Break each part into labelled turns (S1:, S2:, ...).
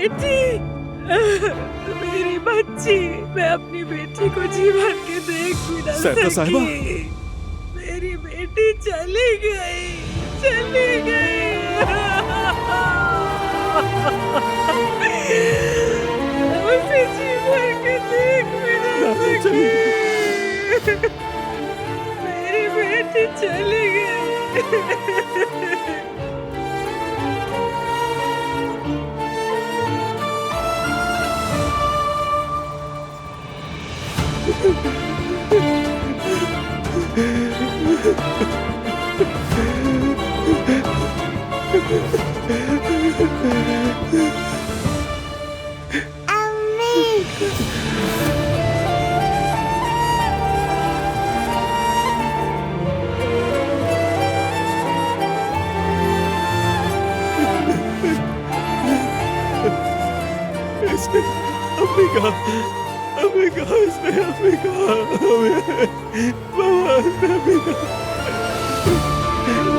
S1: बेटी, मेरी बच्ची, मैं अपनी बेटी को जी भर के देख भी ना सकी। मेरी बेटी चली गई, चली गई। उसे जी भर के देख भी ना सकी। मेरी बेटी चली गई।
S2: इसने अम्मी कहा, अम्मी कहा, इसने अम्मी कहा, अम्मी कहा।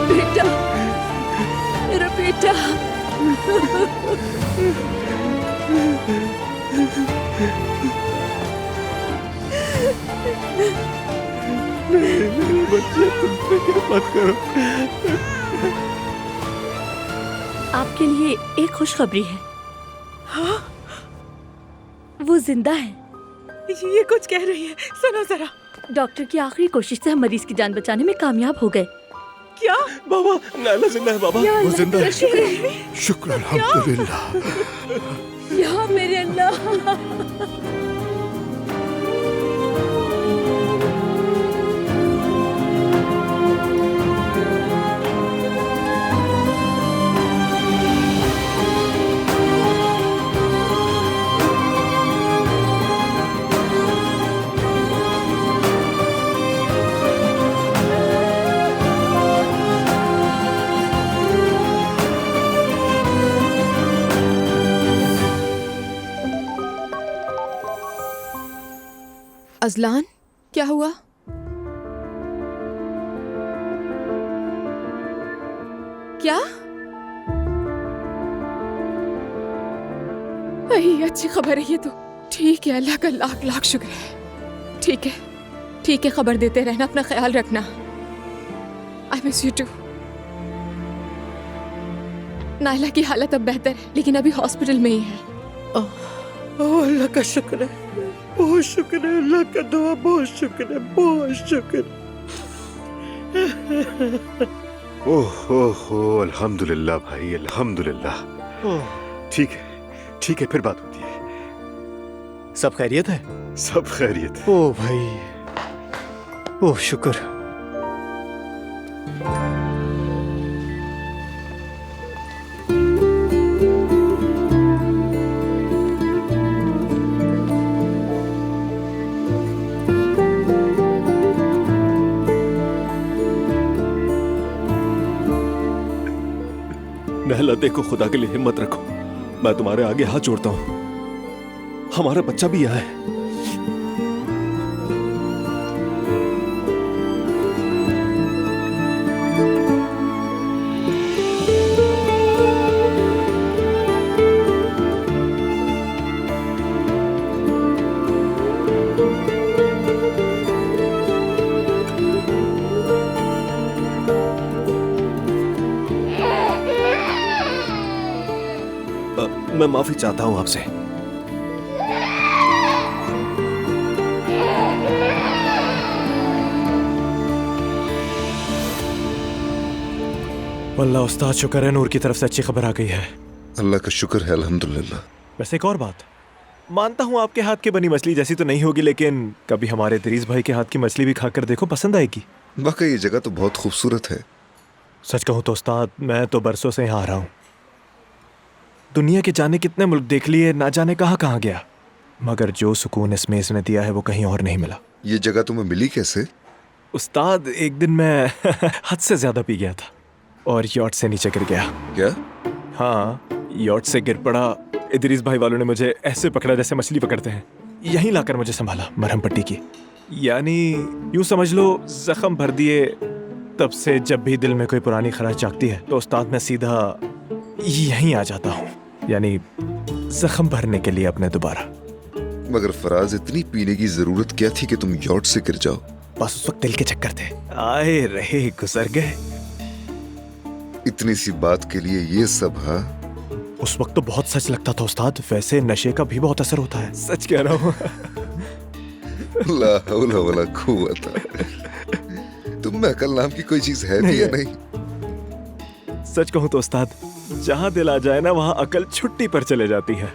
S1: बेटा, मेरा बेटा।
S2: मेरे बच्चे, तुम फिक्र मत करो।
S3: आपके लिए एक खुशखबरी है।
S1: हाँ?
S3: वो जिंदा है।
S1: ये कुछ कह रही है, सुनो जरा।
S3: डॉक्टर की आखिरी कोशिश से हम मरीज की जान बचाने में कामयाब हो गए।
S1: क्या?
S2: बाबा, नायला जिंदा है बाबा।
S4: वो जिंदा है।
S1: शुक्र,
S4: शुक्र अल्हम्दुलिल्लाह।
S3: या मेरे अल्लाह।
S5: अजलान, क्या हुआ? क्या? वही अच्छी खबर है ये तो। ठीक है, अल्लाह का लाख लाख शुक्र है। ठीक है, ठीक है, खबर देते रहना, अपना ख्याल रखना। I miss you too. Naila की हालत अब बेहतर है, लेकिन अभी हॉस्पिटल में ही है।
S1: अल्लाह का शुक्र है, बहुत शुक्र है। अल्लाह का दुआ, बहुत शुक्र है, बहुत शुक्र।
S4: ओहो, अल्हम्दुलिल्लाह भाई, अल्हम्दुलिल्लाह। ठीक है, ठीक है, फिर बात होती है।
S2: सब खैरियत है?
S4: सब खैरियत है।
S2: ओ भाई, ओह शुक्र। नहला, देखो, खुदा के लिए हिम्मत रखो। मैं तुम्हारे आगे हाथ जोड़ता हूँ। हमारा बच्चा भी यहाँ है। मैं माफी चाहता हूं आपसे।
S6: अल्लाह उस्ताद, शुक्र है नूर की तरफ से अच्छी खबर आ गई है।
S4: अल्लाह का शुक्र है, अल्हम्दुलिल्लाह।
S6: वैसे एक और बात, मानता हूँ आपके हाथ की बनी मछली जैसी तो नहीं होगी, लेकिन कभी हमारे दरीज भाई के हाथ की मछली भी खाकर देखो, पसंद आएगी।
S4: वाकई ये जगह तो बहुत खूबसूरत है।
S6: सच कहूँ तो उस्ताद, मैं तो बरसों से यहाँ आ रहा हूँ। दुनिया के जाने कितने मुल्क देख लिए, ना जाने कहाँ कहाँ गया, मगर जो सुकून इस मेज ने दिया है वो कहीं और नहीं मिला।
S4: ये जगह तुम्हें मिली कैसे?
S6: उस्ताद, एक दिन मैं हद से ज्यादा पी गया था और यॉट से नीचे गिर गया।
S4: क्या?
S6: हाँ, यॉट से गिर पड़ा। इदरीस भाई वालों ने मुझे ऐसे पकड़ा जैसे मछली पकड़ते हैं। यहीं लाकर मुझे संभाला, मरहम पट्टी की, यानी यूं समझ लो जख्म भर दिए। तब से जब भी दिल में कोई पुरानी खराश जागती है तो उस्ताद मैं सीधा यहीं आ जाता हूँ, यानी जख्म भरने के लिए अपने दोबारा।
S7: मगर फराज, इतनी पीने की जरूरत क्या थी कि तुम यॉट से गिर जाओ?
S6: बस उस वक्त दिल के चक्कर थे, आए रहे गुजर गए।
S7: इतनी सी बात के लिए ये सब? हाँ,
S6: उस वक्त तो बहुत सच लगता था उस्ताद। वैसे नशे का भी बहुत असर होता है, सच कह रहा हूँ।
S7: ला हौला वला कुव्वता। तुम में अकल नाम की कोई चीज है भी या नहीं?
S6: सच कहूँ तो उस्ताद, जहाँ दिल आ जाए ना वहाँ अकल छुट्टी पर चले जाती है।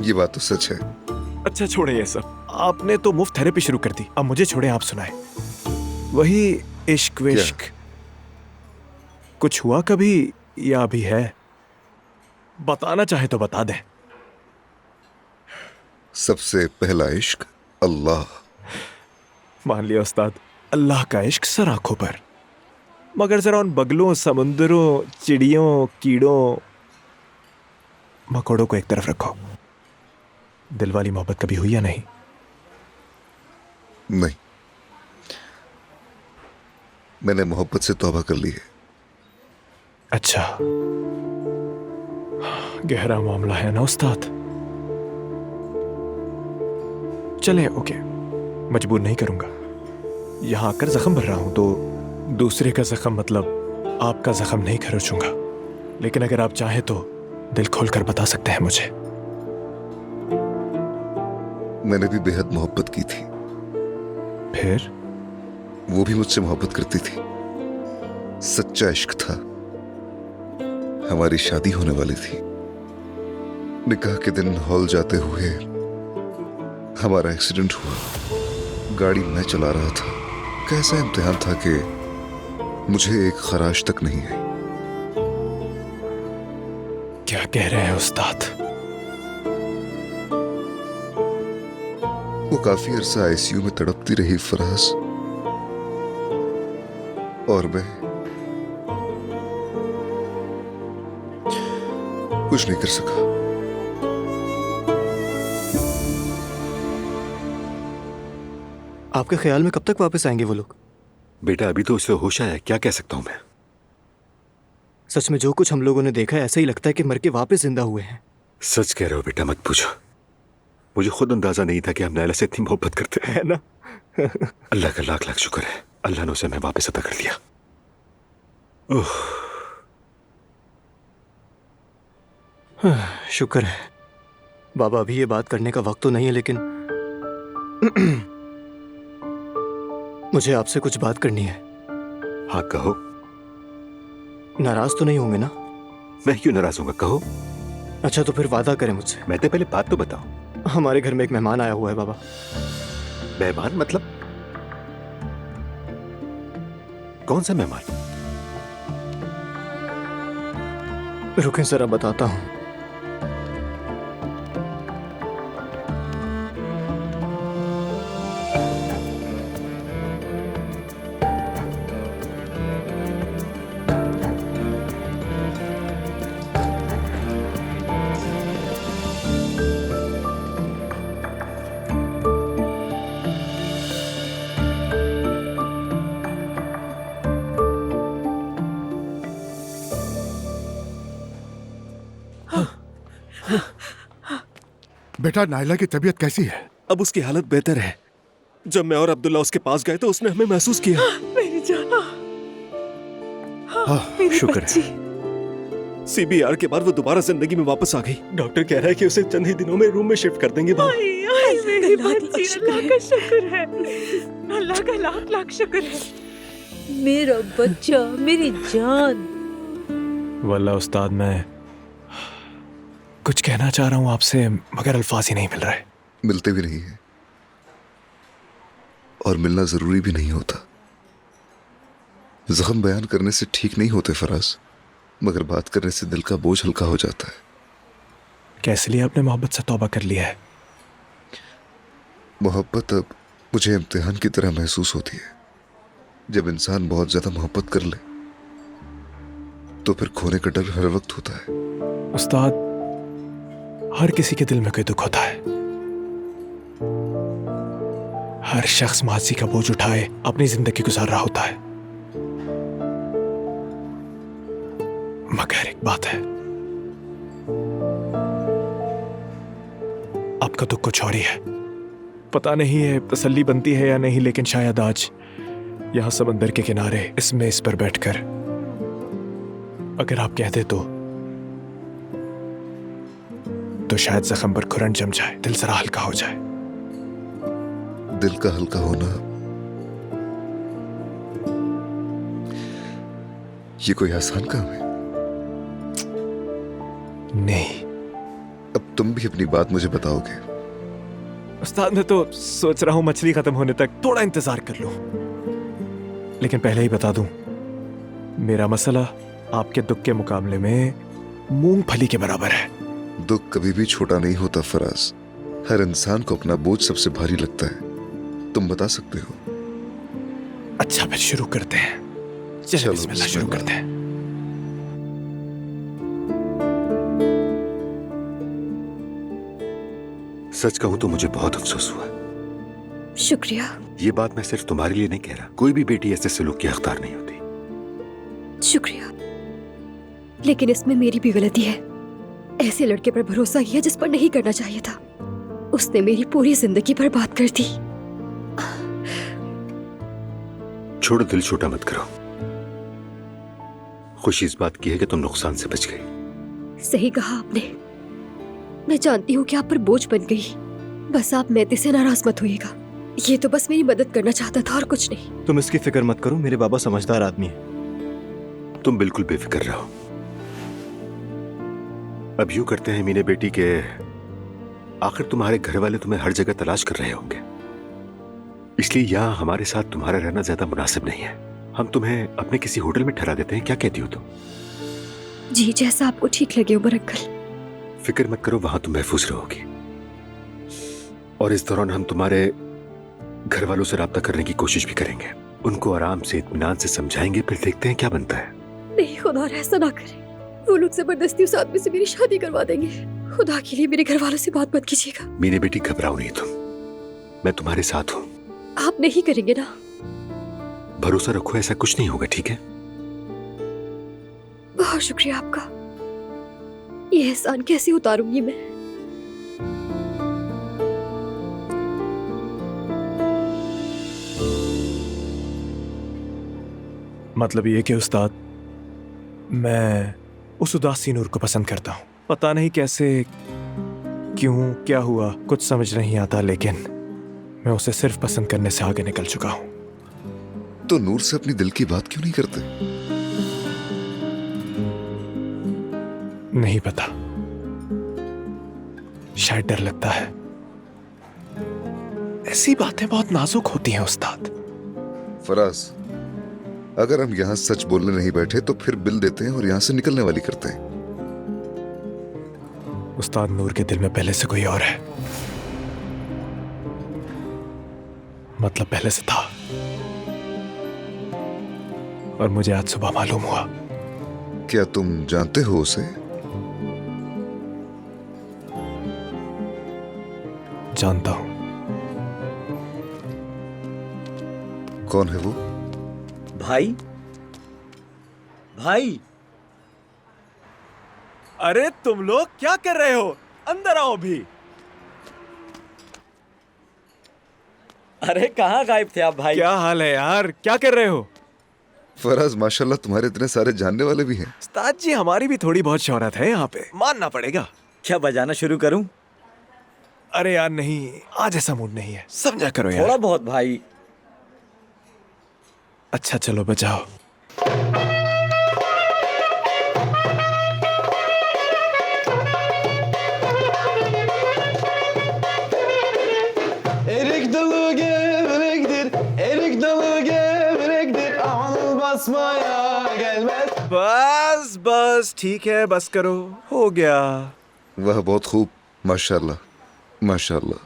S7: ये बात तो सच है।
S6: अच्छा छोड़े ये सब, आपने तो मुफ्त थेरेपी शुरू कर दी, अब मुझे छोड़े, आप सुनाए। वही इश्क विश्क कुछ हुआ कभी या अभी है? बताना चाहे तो बता दें।
S7: सबसे पहला इश्क अल्लाह।
S6: मान लिया उस्ताद, अल्लाह का इश्क सर आंखों पर। मगर जरा उन बगलों, समुंदरों, चिड़ियों, कीड़ों, मकोड़ों को एक तरफ रखो। दिल वाली मोहब्बत कभी हुई या नहीं?
S7: नहीं, मैंने मोहब्बत से तौबा कर ली है।
S6: अच्छा, गहरा मामला है ना उस्ताद। चले, ओके, मजबूर नहीं करूंगा। यहां आकर जख्म भर रहा हूं तो दूसरे का जख्म मतलब आपका जख्म नहीं खरोचूंगा। लेकिन अगर आप चाहें तो दिल खोलकर बता सकते हैं मुझे।
S7: मैंने भी बेहद मोहब्बत की थी।
S6: फिर?
S7: वो भी मुझसे मोहब्बत करती थी। सच्चा इश्क था। हमारी शादी होने वाली थी। निकाह के दिन हॉल जाते हुए हमारा एक्सीडेंट हुआ। गाड़ी मैं चला रहा था। कैसा इम्तिहान था कि मुझे एक खराश तक नहीं आई।
S6: क्या कह रहे हैं उस्ताद?
S7: वो काफी अरसा आईसीयू में तड़पती रही फराज, और मैं कुछ नहीं कर सका।
S8: आपके ख्याल में कब तक वापस आएंगे वो लोग?
S4: बेटा अभी तो उसे होश आया, क्या कह सकता हूं मैं।
S8: सच में जो कुछ हम लोगों ने देखा है, ऐसा ही लगता है कि मर के वापस जिंदा हुए हैं।
S4: सच कह रहे हो बेटा, मत पूछो। मुझे खुद अंदाजा नहीं था कि हम नैला से इतनी मोहब्बत करते हैं।
S8: है ना?
S4: अल्लाह का लाख लाख शुक्र है, अल्लाह ने उसे हमें वापस अता कर दिया। ओह,
S8: शुक्र है। बाबा, अभी ये बात करने का वक्त तो नहीं है, लेकिन मुझे आपसे कुछ बात करनी है।
S4: हाँ कहो।
S8: नाराज तो नहीं होंगे ना?
S4: मैं क्यों नाराज होऊंगा, कहो।
S8: अच्छा तो फिर वादा करें मुझसे।
S4: मैं तो पहले बात तो बताओ।
S8: हमारे घर में एक मेहमान आया हुआ है बाबा।
S4: मेहमान मतलब? कौन सा मेहमान?
S8: रुकें जरा, बताता हूं।
S9: बेटा, नायला की तबीयत कैसी है?
S2: अब उसकी हालत बेहतर है। जब मैं और अब्दुल्ला उसके पास गए तो उसने हमें महसूस किया।
S1: मेरी जान, मेरी
S2: शुक्र
S1: बच्ची।
S2: है। सीबीआर के बाद वो दोबारा जिंदगी में वापस आ गई। डॉक्टर कह रहा है कि उसे चंद ही दिनों में रूम में शिफ्ट कर देंगे।
S1: मेरी बच्ची, अल्लाह का शुक्र है। अल्लाह का लाख लाख शुक्र है।
S3: मेरा बच्चा, मेरी जान।
S6: वल्लाह उस्ताद, मैं कुछ कहना चाह रहा हूं आपसे, मगर अल्फाज ही नहीं मिल रहे।
S7: मिलते भी नहीं है, और मिलना जरूरी भी नहीं होता। जख्म बयान करने से ठीक नहीं होते फराज, मगर बात करने से दिल का बोझ हल्का हो जाता है।
S6: कैसे लिए आपने मोहब्बत से तौबा कर लिया है?
S7: मोहब्बत अब मुझे इम्तिहान की तरह महसूस होती है। जब इंसान बहुत ज्यादा मोहब्बत कर ले तो फिर खोने का डर हर वक्त होता है।
S6: उस्ताद, हर किसी के दिल में कोई दुख होता है। हर शख्स माजी का बोझ उठाए अपनी जिंदगी गुजार रहा होता है। मगर एक बात है, उस्ताद का दुख कुछ और ही है। पता नहीं है तसल्ली बनती है या नहीं, लेकिन शायद आज यहां समंदर के किनारे इस मेज पर बैठकर अगर आप कह दे तो शायद जख्म पर खुरन जम जाए, दिल जरा हल्का हो जाए।
S7: दिल का हल्का होना ये कोई आसान काम है?
S6: नहीं।
S7: अब तुम भी अपनी बात मुझे बताओगे?
S6: उस्ताद मैं तो सोच रहा हूं मछली खत्म होने तक थोड़ा इंतजार कर लूं, लेकिन पहले ही बता दूं, मेरा मसला आपके दुख के मुकाबले में मूंगफली के बराबर है।
S7: दुख कभी भी छोटा नहीं होता फराज। हर इंसान को अपना बोझ सबसे भारी लगता है, तुम बता सकते हो।
S6: अच्छा फिर शुरू करते हैं। चलो बिस्मिल्लाह शुरू करते हैं।
S4: सच कहूं तो मुझे बहुत अफसोस हुआ।
S3: शुक्रिया।
S4: ये बात मैं सिर्फ तुम्हारे लिए नहीं कह रहा, कोई भी बेटी ऐसे सलूक की हकदार नहीं होती।
S3: शुक्रिया, लेकिन इसमें मेरी भी गलती है। ऐसे लड़के पर भरोसा किया जिस पर नहीं करना चाहिए था। उसने मेरी पूरी जिंदगी बर्बाद कर दी।
S4: छोड़ो, दिल छोटा मत करो। खुशी इस बात की है कि तुम नुकसान से बच गई।
S3: सही कहा आपने। मैं जानती हूँ कि आप पर बोझ बन गई, बस आप मैती से नाराज मत होइएगा। ये तो बस मेरी मदद करना चाहता था और कुछ नहीं।
S8: तुम इसकी फिक्र मत करो, मेरे बाबा समझदार आदमी है।
S4: तुम बिल्कुल बेफिक्र रहो। अब यूं करते हैं मीने बेटी के, आखिर तुम्हारे घर वाले तुम्हें हर जगह तलाश कर रहे होंगे, इसलिए यहां हमारे साथ तुम्हारा रहना ज्यादा मुनासिब नहीं है। हम तुम्हें अपने किसी होटल में ठहरा देते हैं, क्या कहती हो तुम?
S3: जी, जैसा आपको ठीक लगे उमर अंकल।
S4: फिक्र मत करो, वहां तुम महफूज रहोगी। और इस दौरान हम तुम्हारे घर वालों से राब्ता करने की कोशिश भी करेंगे। उनको आराम से इत्मीनान से समझाएंगे, फिर देखते हैं क्या बनता है।
S3: नहीं खुदा, ऐसा ना करें। वो लोग जबरदस्ती उस आदमी से मेरी शादी करवा देंगे। खुदा के लिए मेरे घर वालों से बात मत कीजिएगा।
S4: मीने बेटी घबराओ नहीं तुम, मैं तुम्हारे साथ हूँ।
S3: आप नहीं करेंगे ना?
S4: भरोसा रखो, ऐसा कुछ नहीं होगा, ठीक है?
S3: बहुत शुक्रिया आपका। ये एहसान कैसे उतारूंगी मैं?
S6: मतलब ये कि उस्ताद, मैं उस उदासी नूर को पसंद करता हूँ। पता नहीं कैसे, क्यों, क्या हुआ, कुछ समझ नहीं आता, लेकिन मैं उसे सिर्फ पसंद करने से आगे निकल चुका हूँ।
S7: तो नूर से अपनी दिल की बात क्यों नहीं करते?
S6: नहीं पता, शायद डर लगता है। ऐसी बातें बहुत नाजुक होती हैं उस्ताद।
S7: फराज, अगर हम यहाँ सच बोलने नहीं बैठे तो फिर बिल देते हैं और यहाँ से निकलने वाली करते हैं।
S6: उस्ताद, नूर के दिल में पहले से कोई और है। मतलब पहले से था, और मुझे आज सुबह मालूम हुआ।
S7: क्या तुम जानते हो उसे?
S6: जानता हूं।
S7: कौन है वो?
S10: भाई, भाई।
S6: अरे तुम लोग क्या कर रहे हो? अंदर आओ भी।
S10: अरे कहाँ गायब थे आप भाई?
S6: क्या हाल है यार, क्या कर रहे हो?
S7: फराज, माशाल्लाह तुम्हारे इतने सारे जानने वाले भी हैं।
S6: उस्ताद जी, हमारी भी थोड़ी बहुत शोहरत है यहाँ पे, मानना पड़ेगा।
S10: क्या बजाना शुरू करूं?
S6: अरे यार नहीं, आज ऐसा मूड नहीं है, समझा करो यार।
S10: थोड़ा बहुत भाई।
S6: अच्छा चलो बजाओ।
S11: Erik dalı gevrektir, erik dalı gevrektir, aman basmaya gelmez.
S6: बस बस ठीक है, बस करो, हो गया।
S7: वाह, बहुत खूब, माशाल्लाह माशाल्लाह।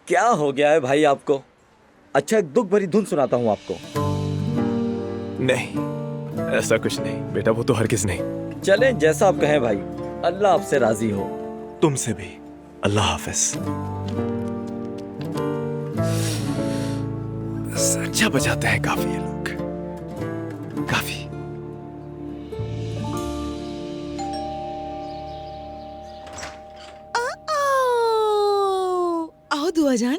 S10: क्या हो गया है भाई आपको? अच्छा, एक दुख भरी धुन सुनाता हूँ आपको।
S6: नहीं, ऐसा कुछ नहीं बेटा, वो तो हरगिज नहीं।
S10: चलें, जैसा आप कहें भाई। अल्लाह आपसे राजी हो।
S6: तुमसे भी। अल्लाह हाफिज। अच्छा बजाते हैं काफी ये लोग, काफी।
S1: बुआ जान।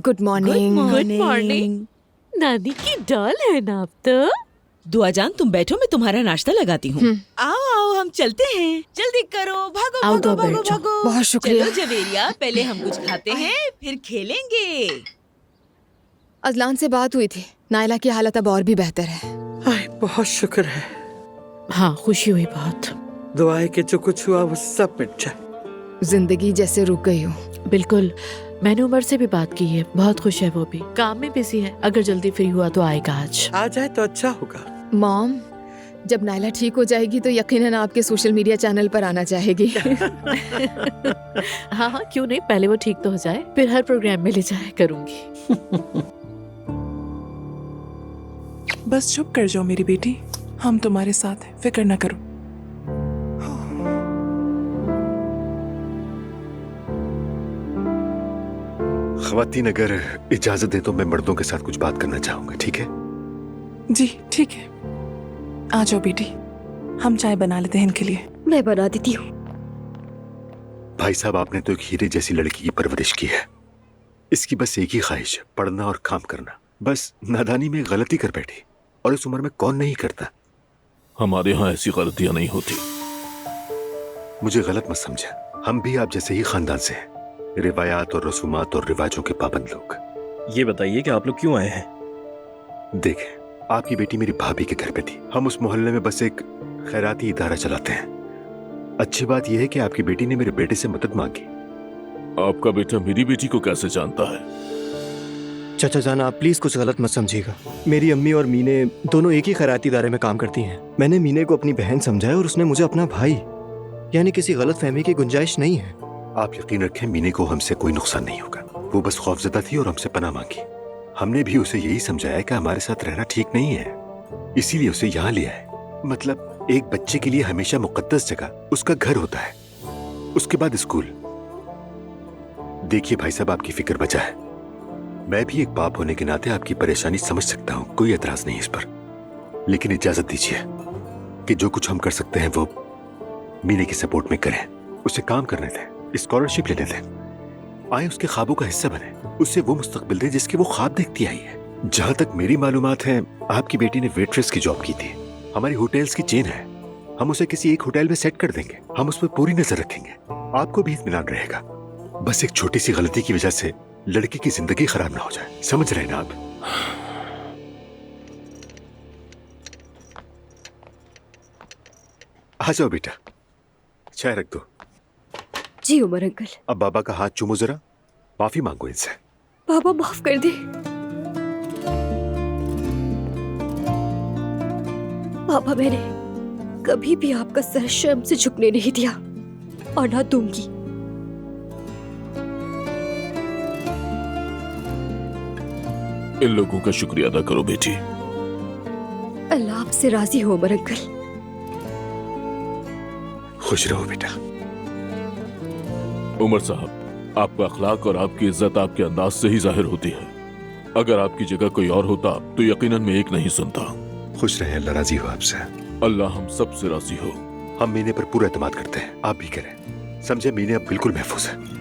S5: Good morning.
S1: Good morning.
S12: नानी की डॉल है ना अब तो।
S1: दुआ जान तुम बैठो, मैं तुम्हारा नाश्ता लगाती हूँ। आओ आओ हम चलते हैं, जल्दी करो, भागो
S5: आओ
S1: भागो
S5: तो
S1: भागो
S5: बैठो।
S1: भागो।
S5: बहुत शुक्रिया।
S1: चलो जवेरिया, पहले हम कुछ खाते हैं फिर खेलेंगे।
S5: अजलान से बात हुई थी, नायला की हालत अब और भी बेहतर है।
S13: हाय बहुत शुक्र है।
S12: हाँ खुशी हुई बहुत।
S13: दुआ है कि जो कुछ हुआ वो सब मिट जाए।
S5: जिंदगी जैसे रुक गई हो।
S12: बिल्कुल, मैंने उमर से भी बात की है, बहुत खुश है वो भी। काम में बिजी है, अगर जल्दी फ्री हुआ तो आएगा आज।
S13: आ जाए तो अच्छा होगा।
S5: मॉम, जब नायला ठीक हो जाएगी तो यकीनन आपके सोशल मीडिया चैनल पर आना चाहेगी।
S12: हाँ हाँ क्यों नहीं, पहले वो ठीक तो हो जाए, फिर हर प्रोग्राम में ले जाया करूंगी।
S14: बस चुप कर जाओ मेरी बेटी, हम तुम्हारे साथ हैं, फिक्र न करो।
S4: ख्वातीन अगर इजाजत दे तो मैं मर्दों के साथ कुछ बात करना चाहूंगा, ठीक है?
S14: जी ठीक है, आ जाओ बेटी, हम चाय बना लेते हैं इनके लिए।
S3: मैं बना देती हूँ।
S4: भाई साहब, आपने तो एक हीरे जैसी लड़की की परवरिश की है। इसकी बस एक ही ख्वाहिश है, पढ़ना और काम करना। बस नादानी में गलती कर बैठी, और इस उम्र में कौन नहीं करता।
S15: हमारे यहाँ ऐसी गलतियां नहीं होती।
S4: मुझे गलत मत समझे, हम भी आप जैसे ही खानदान से हैं, रिवायात और रसूमात और रिवाजों के पाबंद लोग।
S2: ये बताइए कि आप लोग क्यों आए हैं?
S4: देखें, आपकी बेटी मेरी भाभी के घर पे थी। हम उस मोहल्ले में बस एक खैराती इदारा चलाते हैं। अच्छी बात यह है कि आपकी बेटी ने मेरे बेटे से मदद मांगी।
S15: आपका बेटा मेरी बेटी को कैसे जानता है?
S8: चाचा जान, आप प्लीज कुछ गलत मत समझिएगा। मेरी अम्मी और मीने दोनों एक ही खैराती इदारे में काम करती हैं। मैंने मीने को अपनी बहन समझा और उसने मुझे अपना भाई, यानी किसी गलत फहमी की गुंजाइश नहीं है।
S4: आप यकीन रखें, मीने को हमसे कोई नुकसान नहीं होगा। वो बस खौफजदा थी और हमसे पनाह मांगी। हमने भी उसे यही समझाया कि हमारे साथ रहना ठीक नहीं है, इसीलिए उसे यहाँ लिया है। मतलब एक बच्चे के लिए हमेशा मुकद्दस जगह उसका घर होता है, उसके बाद स्कूल। देखिए भाई साहब, आपकी फिक्र बचा है। मैं भी एक बाप होने के नाते आपकी परेशानी समझ सकता हूँ, कोई एतराज नहीं इस पर। लेकिन इजाजत दीजिए कि जो कुछ हम कर सकते हैं वो मीने की सपोर्ट में करें। उसे काम करने दें, स्कॉलरशिप लेने दें, आए उसके ख्वाबों का हिस्सा बने, उससे वो मुस्तकबिल दें जिसके वो ख्वाब देखती आई है। जहां तक मेरी मालूमात है, आपकी बेटी ने वेट्रेस की जॉब की थी। हमारी होटल्स की चेन है, हम उसे किसी एक होटल में सेट कर देंगे। हम उस पर पूरी नजर रखेंगे, आपको भी इत्मीनान रहेगा। बस एक छोटी सी गलती की वजह से लड़की की जिंदगी खराब ना हो जाए, समझ रहे ना आप? आ जाओ बेटा, चाय रख दो।
S3: जी उमर अंकल।
S4: अब बाबा का हाथ चूमो, जरा माफी मांगो इनसे।
S3: बाबा माफ कर दे। बाबा, मैंने कभी भी आपका सर शर्म से झुकने नहीं दिया और ना दूंगी।
S15: इन लोगों का शुक्रिया अदा करो बेटी।
S3: अल्लाह आपसे राजी हो उमर अंकल।
S4: खुश रहो बेटा।
S15: उमर साहब, आपका अखलाक और आपकी इज्जत आपके अंदाज से ही जाहिर होती है। अगर आपकी जगह कोई और होता तो यकीनन मैं एक नहीं सुनता।
S4: खुश रहे, अल्लाह राजी हो आपसे।
S15: अल्लाह हम सब से राजी हो।
S4: हम मीने पर पूरा एतमाद करते हैं, आप भी करें। समझे, मीने अब बिल्कुल महफूज है।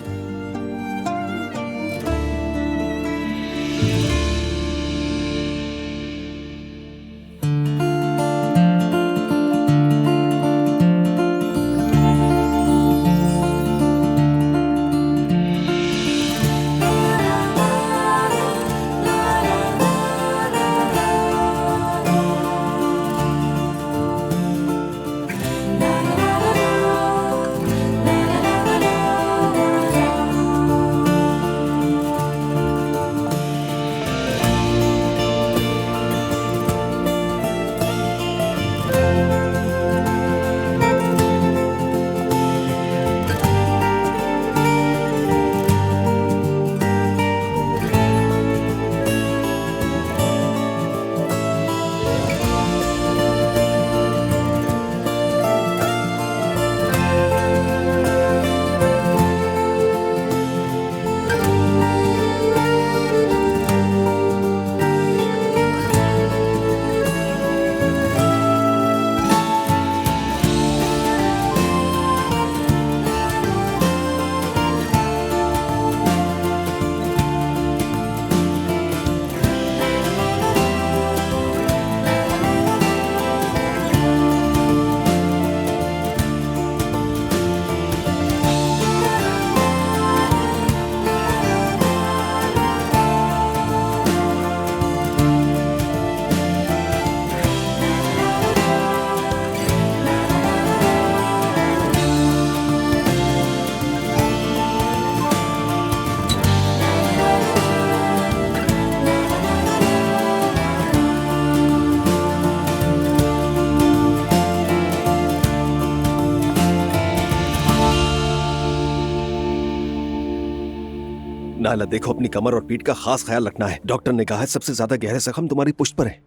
S2: नाला देखो, अपनी कमर और पीठ का खास ख्याल रखना है। डॉक्टर ने कहा है सबसे ज्यादा गहरे जख्म तुम्हारी पुश्त पर है।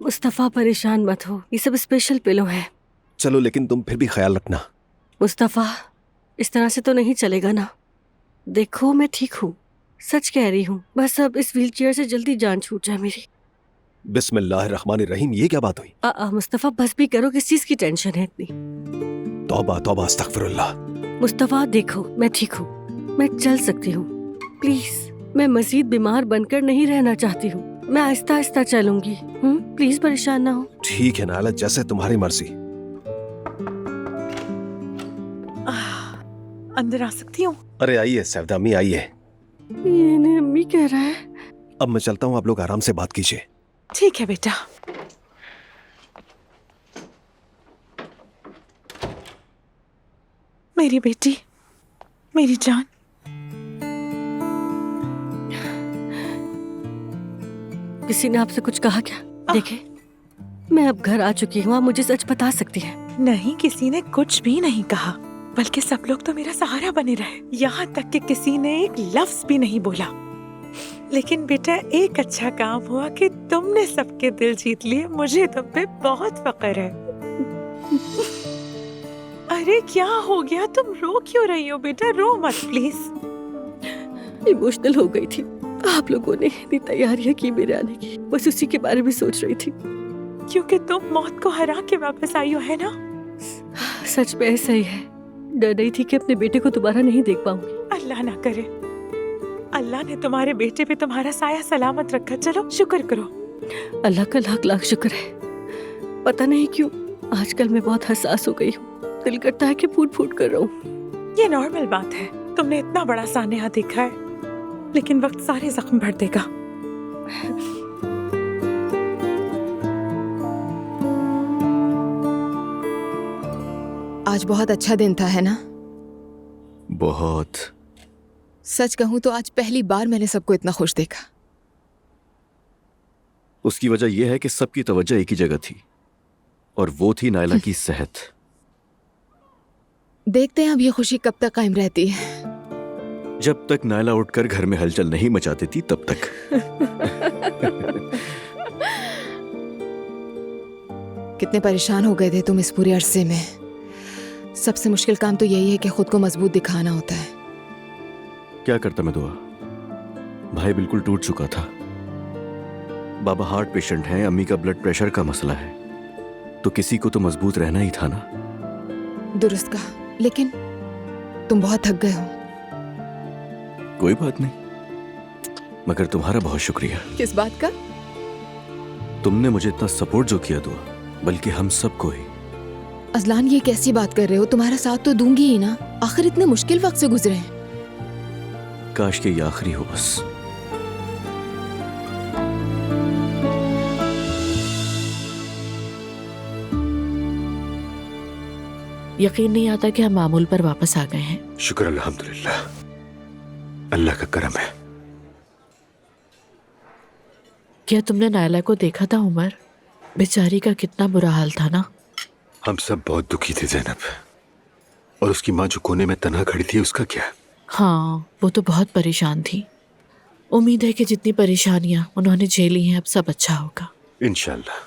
S16: मुस्तफा परेशान मत हो, ये सब स्पेशल पिलो है।
S2: चलो लेकिन तुम फिर भी ख्याल रखना।
S16: मुस्तफा इस तरह से तो नहीं चलेगा ना। देखो मैं ठीक हूँ, सच कह रही हूँ। बस अब इस व्हीलचेयर से जल्दी जान छूट जाए मेरी।
S2: बिस्मिल्लाहिर्रहमानिर्रहीम, ये क्या बात हुई?
S16: मुस्तफा बस भी करो, किस चीज की टेंशन है इतनी?
S2: तौबा तौबा अस्तगफिरुल्लाह।
S16: मुस्तफा देखो मैं ठीक हूँ, मैं चल सकती हूँ। प्लीज, मैं मजीद बीमार बनकर नहीं रहना चाहती हूँ। मैं आहिस्ता आहिस्ता चलूंगी। प्लीज परेशान ना हो।
S2: ठीक है नाला, जैसे तुम्हारी मर्जी।
S14: अंदर आ सकती हूँ?
S2: अरे आइए सैफदा अम्मी, आइए।
S16: ये अम्मी कह रहा है।
S2: अब मैं चलता हूँ, आप लोग आराम से बात कीजिए।
S14: ठीक है बेटा। मेरी बेटी, मेरी जान।
S16: किसी ने आपसे कुछ कहा क्या? देखे, मैं अब घर आ चुकी हूँ, आप मुझे सच बता सकती हैं।
S14: नहीं, किसी ने कुछ भी नहीं कहा, बल्कि सब लोग तो मेरा सहारा बने रहे। यहाँ तक कि किसी ने एक लफ्ज भी नहीं बोला। लेकिन बेटा, एक अच्छा काम हुआ कि तुमने सबके दिल जीत लिए। मुझे तुम पे बहुत फख्र है। अरे क्या हो गया? तुम रो क्यों रही हो बेटा? रो मत प्लीज।
S16: इमोशनल हो गई थी। आप लोगों ने इतनी तैयारियां की मेरे आने की, बस उसी के बारे में सोच रही थी।
S14: क्योंकि तुम मौत को हरा के वापस आई हो, है ना?
S16: सच में ऐसा ही है। डर रही थी कि अपने बेटे को दोबारा नहीं देख पाऊंगी।
S14: अल्लाह ना करे, अल्लाह ने तुम्हारे बेटे पे तुम्हारा साया सलामत रखा। चलो शुक्र करो।
S16: अल्लाह का लाख लाख शुक्र है। पता नहीं क्यों आजकल मैं बहुत हसास हो गई हूँ। दिल करता है कि फूट फूट कर रहा हूँ।
S14: ये नॉर्मल बात है। तुमने इतना बड़ा सान्या देखा है, लेकिन वक्त सारे जख्म भर देगा।
S5: आज बहुत अच्छा दिन था, है ना?
S6: बहुत।
S5: सच कहूँ तो आज पहली बार मैंने सबको इतना खुश देखा।
S17: उसकी वजह यह है कि सबकी तवज्जो एक ही जगह थी, और वो थी नायला की सेहत।
S5: देखते हैं अब ये खुशी कब तक कायम रहती है।
S17: जब तक नायला उठकर घर में हलचल नहीं मचाती थी तब तक।
S5: कितने परेशान हो गए थे तुम इस पूरे अरसे में। सबसे मुश्किल काम तो यही है कि खुद को मजबूत दिखाना होता है।
S17: क्या करता मैं दुआ? भाई बिल्कुल टूट चुका था। बाबा हार्ट पेशेंट हैं, अम्मी का ब्लड प्रेशर का मसला है, तो किसी को तो मजबूत रहना ही था ना।
S5: दुरुस्त कहा, लेकिन तुम बहुत थक गए हो।
S17: कोई बात नहीं, मगर तुम्हारा बहुत शुक्रिया।
S5: किस बात का?
S17: तुमने मुझे इतना सपोर्ट जो किया दुआ, बल्कि हम सबको ही।
S5: अजलान, ये कैसी बात कर रहे हो? तुम्हारा साथ तो दूंगी ही ना, आखिर इतने मुश्किल वक्त से गुजरे हैं।
S17: काश के ये आखिरी हो बस।
S12: यकीन नहीं आता कि हम मामूल पर वापस आ गए हैं।
S4: शुक्र अल्हम्दुलिल्लाह, अल्लाह का करम है।
S12: क्या तुमने नायला को देखा था उमर? बेचारी का कितना बुरा हाल था ना।
S4: हम सब बहुत दुखी थे ज़ैनब, और उसकी माँ जो कोने में तन्हा खड़ी थी, उसका क्या?
S12: हाँ, वो तो बहुत परेशान थी। उम्मीद है कि जितनी परेशानियां उन्होंने झेली हैं अब सब अच्छा होगा
S4: इंशाल्लाह।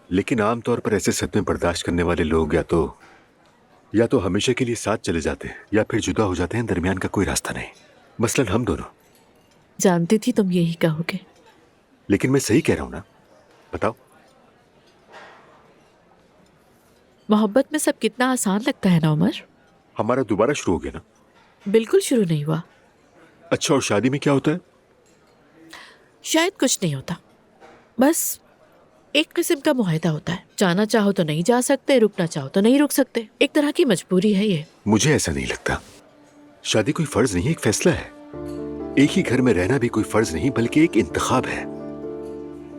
S4: लेकिन आमतौर पर ऐसे सदमे बर्दाश्त करने वाले लोग या तो हमेशा के लिए साथ चले जाते हैं या फिर जुदा हो जाते हैं। दरमियान का कोई रास्ता नहीं। मसलन हम दोनों।
S12: जानती थी तुम यही कहोगे।
S4: लेकिन मैं सही कह रहा हूं ना? बताओ।
S12: मोहब्बत में सब कितना आसान लगता है ना उमर।
S4: हमारा दोबारा शुरू हो गया ना?
S12: बिल्कुल शुरू नहीं हुआ।
S4: अच्छा, और शादी में क्या होता है?
S12: शायद कुछ नहीं होता, बस एक किस्म का मुआहदा होता है। जाना चाहो तो नहीं जा सकते, रुकना चाहो तो नहीं रुक सकते। एक तरह की मजबूरी है ये।
S4: मुझे ऐसा नहीं लगता। शादी कोई फर्ज नहीं, एक फैसला है। एक ही घर में रहना भी कोई फर्ज नहीं, बल्कि एक इंतखाब है।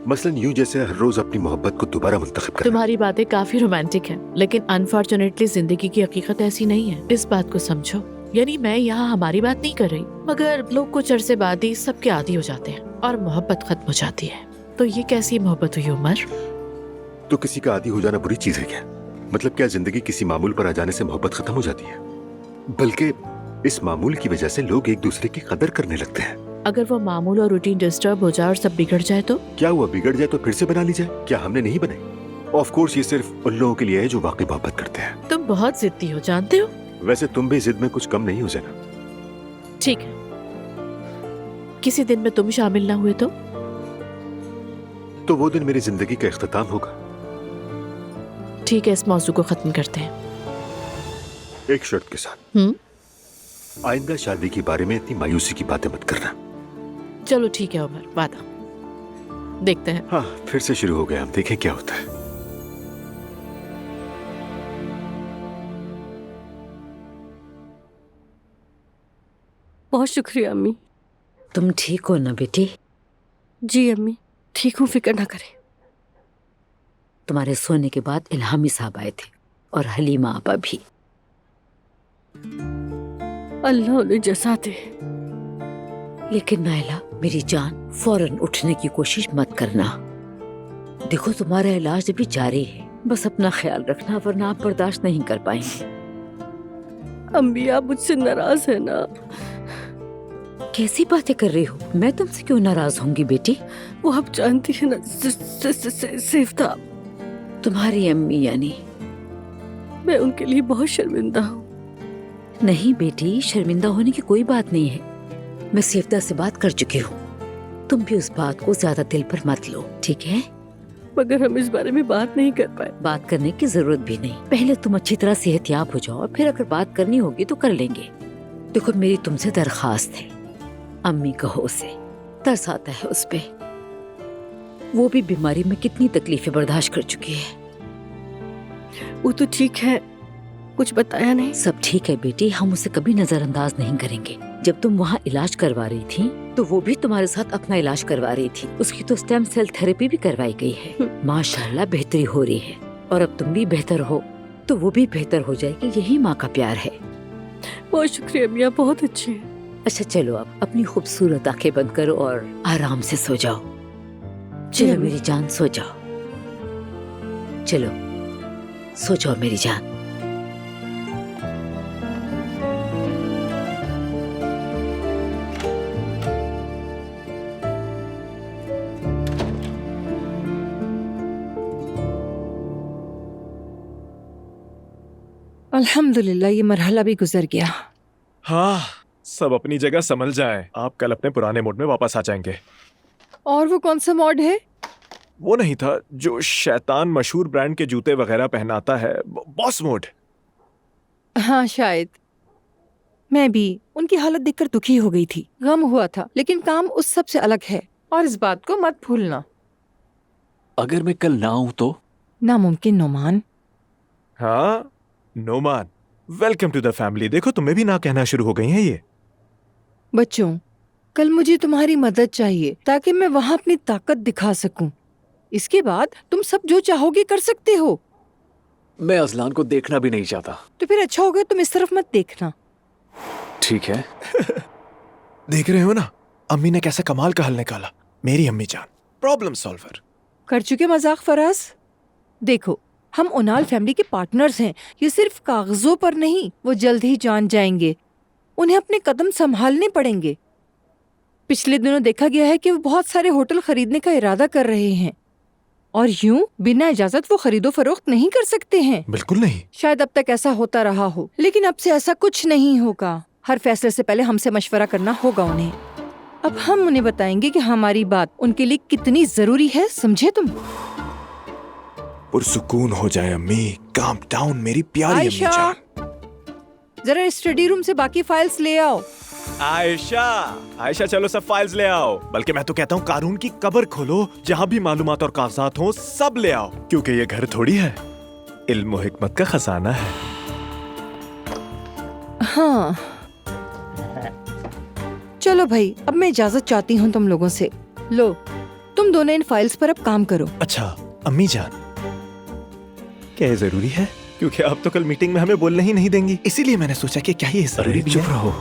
S4: मसलन यूं जैसे हर रोज अपनी मोहब्बत को दोबारा मुंतखब करना।
S12: तुम्हारी बातें काफी रोमांटिक हैं, लेकिन अनफॉर्चुनेटली जिंदगी की हकीकत ऐसी नहीं है। इस बात को समझो। यानी मैं यहाँ हमारी बात नहीं कर रही, मगर लोग कुछ अरसे बाद ही सबके आदी हो जाते हैं और मोहब्बत खत्म हो जाती है। तो ये कैसी मोहब्बत हुई उमर?
S4: तो किसी का आदी हो जाना बुरी चीज है क्या? मतलब क्या जिंदगी किसी मामूल पर आ जाने से मोहब्बत खत्म हो जाती है? बल्कि इस मामूल की वजह से लोग एक दूसरे की कदर करने लगते हैं।
S12: अगर वो मामूल और रूटीन डिस्टर्ब हो जाए और सब बिगड़ जाए तो?
S4: क्या हुआ, बिगड़ जाए तो फिर से बना ली जाए? क्या हमने नहीं बनाई? ऑफ कोर्स ये सिर्फ उन लोगों के लिए है जो वाकई मोहब्बत करते हैं।
S12: तुम बहुत जिद्दी हो, जानते हो।
S4: वैसे तुम भी जिद में कुछ कम नहीं हो जना।
S12: ठीक है, किसी दिन में तुम शामिल ना हुए तो
S4: वो दिन मेरी जिंदगी का इख्तिताम होगा।
S12: ठीक है, इस मौजू को खत्म करते हैं।
S4: एक शर्त के साथ। आइंदा शादी के बारे में इतनी मायूसी की बातें मत करना।
S12: चलो ठीक है उमर, वादा। देखते हैं।
S4: हाँ, फिर से शुरू हो गया, हम देखें क्या होता है।
S16: बहुत शुक्रिया अम्मी।
S18: तुम ठीक हो ना बेटी?
S16: जी अम्मी, ठीक हूँ, फिक्र ना करें।
S18: तुम्हारे सोने के बाद इल्हामी साहब आए थे और हलीमा आपा भी।
S16: अल्लाह उन्हें जज़ा दे।
S18: लेकिन नायला मेरी जान, फौरन उठने की कोशिश मत करना। देखो तुम्हारा इलाज अभी जारी है, बस अपना ख्याल रखना वरना आप बर्दाश्त नहीं कर पाएंगे।
S16: अम्मी आप मुझसे नाराज है ना?
S18: कैसी बातें कर रही हो? मैं तुमसे क्यों नाराज होंगी बेटी?
S16: वो आप जानती है ना, सिफ्ता
S18: तुम्हारी अम्मी यानी।
S16: मैं उनके लिए बहुत शर्मिंदा हूँ।
S18: नहीं बेटी, शर्मिंदा होने की कोई बात नहीं है। मैं सिफ्ता से बात कर चुकी हूँ, तुम भी उस बात को ज्यादा दिल पर मत लो, ठीक है?
S16: मगर हम इस बारे में बात नहीं कर पाए।
S18: बात करने की जरूरत भी नहीं, पहले तुम अच्छी तरह सेहतियाब हो जाओ, फिर अगर बात करनी होगी तो कर लेंगे। देखो मेरी तुमसे दरखास्त है, अम्मी कहो उसे, तरस आता है उस पे। वो भी बीमारी में कितनी तकलीफें बर्दाश्त कर चुकी है।
S16: वो तो ठीक है, कुछ बताया नहीं?
S18: सब ठीक है बेटी, हम उसे कभी नजरअंदाज नहीं करेंगे। जब तुम वहाँ इलाज करवा रही थी तो वो भी तुम्हारे साथ अपना इलाज करवा रही थी। उसकी तो स्टेम सेल थेरेपी भी करवाई गई है। माशाल्लाह बेहतरी हो रही है, और अब तुम भी बेहतर हो तो वो भी बेहतर हो जाएगी। यही माँ का प्यार है।
S16: बहुत शुक्रिया मियाँ, बहुत अच्छे हैं।
S18: अच्छा चलो, अब अपनी खूबसूरत आंखें बंद करो और आराम से सो जाओ। चलो मेरी जान, सो जाओ। चलो सो जाओ मेरी जान।
S1: अल्हम्दुलिल्लाह, ये मरहला भी गुजर गया।
S6: हाँ, सब अपनी जगह संभल जाएं। आप कल अपने पुराने मोड में वापस आ जाएंगे।
S1: और वो कौन सा मॉड है?
S6: वो नहीं था जो शैतान मशहूर ब्रांड के जूते वगैरह पहनाता है, बॉस मोड।
S1: हाँ शायद। मैं भी उनकी हालत देखकर दुखी हो गई थी, गम हुआ था, लेकिन काम उस सब से अलग है और इस बात को मत भूलना।
S19: अगर मैं कल ना आऊं तो?
S1: नामुमकिन नोमान।
S6: हाँ Noman, welcome to the family. देखो तुम्हें भी ना कहना शुरू हो गई हैं ये।
S1: बच्चों, कल मुझे तुम्हारी मदद चाहिए ताकि मैं वहाँ अपनी ताकत दिखा सकूं। इसके बाद तुम सब जो चाहोगे कर सकते हो।
S19: मैं अजलान को देखना भी नहीं चाहता।
S1: तो फिर अच्छा होगा तुम इस तरफ मत देखना।
S19: ठीक है।
S6: देख रहे हो ना, अम्मी ने कैसा कमाल का हल निकाला। मेरी अम्मी जान, प्रॉब्लम सॉल्वर।
S1: कर चुके मजाक फराज? देखो, हम उनाल फैमिली के पार्टनर्स हैं। ये सिर्फ कागजों पर नहीं, वो जल्द ही जान जाएंगे। उन्हें अपने कदम संभालने पड़ेंगे। पिछले दिनों देखा गया है कि वो बहुत सारे होटल खरीदने का इरादा कर रहे हैं, और यूं बिना इजाजत वो खरीदो फरोख्त नहीं कर सकते हैं।
S6: बिल्कुल नहीं।
S1: शायद अब तक ऐसा होता रहा हो, लेकिन अब से ऐसा कुछ नहीं होगा। हर फैसले से पहले हमसे मशवरा करना होगा उन्हें। अब हम उन्हें बताएंगे कि हमारी बात उनके लिए कितनी जरूरी है, समझे तुम?
S6: पुरसुकून हो जाए अम्मी। काम डाउन मेरी प्यारी अम्मी जान।
S1: जरा स्टडी रूम से बाकी फाइल्स ले आओ।
S6: आयशा चलो सब फाइल्स ले आओ। बल्कि मैं तो कहता हूँ कानून की कबर खोलो, जहाँ भी मालूमात और कागजात हो सब ले आओ, क्योंकि ये घर थोड़ी है, इल्म और हिकमत का खजाना है।
S1: हाँ चलो भाई, अब मैं इजाजत चाहती हूँ तुम लोगों से। लो, तुम दोनों इन फाइल्स पर अब काम करो।
S6: अच्छा अम्मी जान, क्या ये जरूरी है? क्योंकि आप तो कल मीटिंग में हमें बोलने ही नहीं देंगी, इसीलिए मैंने सोचा कि क्या ये जरूरी भी है?
S19: चुप रहो।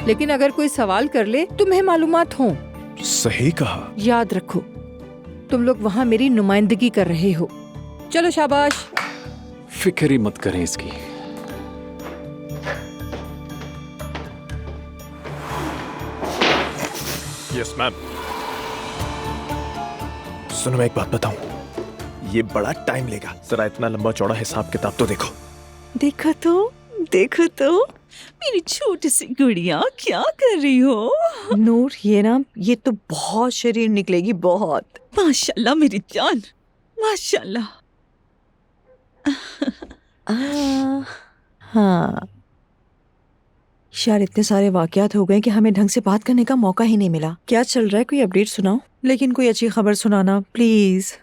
S1: लेकिन अगर कोई सवाल कर ले, तुम्हें मालूमात हो।
S6: सही कहा।
S1: याद रखो, तुम लोग वहाँ मेरी नुमाइंदगी कर रहे हो। चलो शाबाश।
S19: फिक्र ही मत करें इसकी।
S6: Yes ma'am. सुनो मैं एक बात बताऊं, ये बड़ा टाइम लेगा, जरा इतना लंबा चौड़ा हिसाब किताब तो देखो।
S14: देखो तो मेरी छोटी सी गुड़िया क्या कर रही हो? नूर, ये तो बहुत शरीर निकलेगी, बहुत। माशाल्लाह मेरी जान, माशाल्लाह। हाँ, शायद इतने सारे वाकयात हो गए कि हमें ढंग से बात करने का मौका ही नहीं मिला। क्या चल रहा है, कोई अपडेट सुनाओ, लेकिन कोई अच्छी खबर सुनाना प्लीज।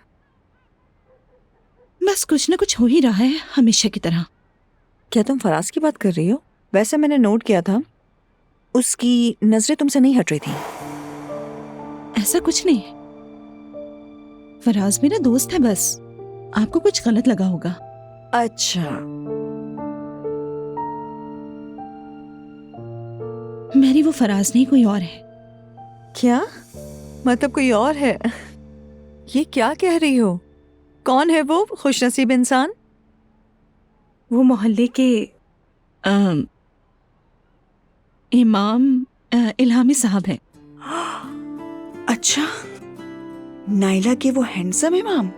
S14: बस कुछ ना कुछ हो ही रहा है हमेशा की तरह। क्या तुम फराज की बात कर रही हो? वैसे मैंने नोट किया था उसकी नजरें तुमसे नहीं हट रही थी। ऐसा कुछ नहीं, फराज मेरा दोस्त है, बस आपको कुछ गलत लगा होगा। अच्छा, मेरी वो फराज नहीं, कोई और है। क्या मतलब कोई और है? ये क्या कह रही हो? कौन है वो खुशनसीब इंसान? वो मोहल्ले के इमाम इल्हामी साहब हैं। अच्छा, नाइला के वो हैंडसम इमाम?